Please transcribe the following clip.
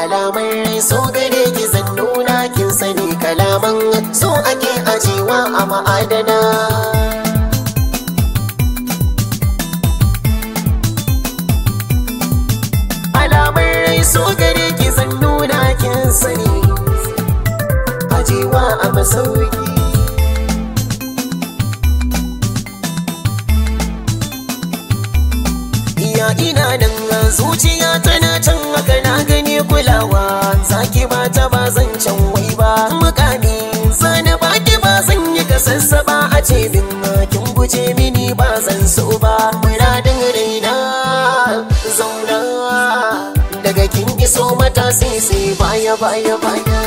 alamar so gare ki zan nuna kin sani kalaman so ake ajiwa a ma'adana. Alamar so gare ki zan nuna kin sani ajiwa a masauki. Ina nan zuciya tana can haka na gani kulawa zaki bata ba zan can wai ba mukami sana baki ba zan yi kasassa ba a ce min kin guje mini ba zan so ba muradin raina zauna daga kin iso mata sai baya baya baya.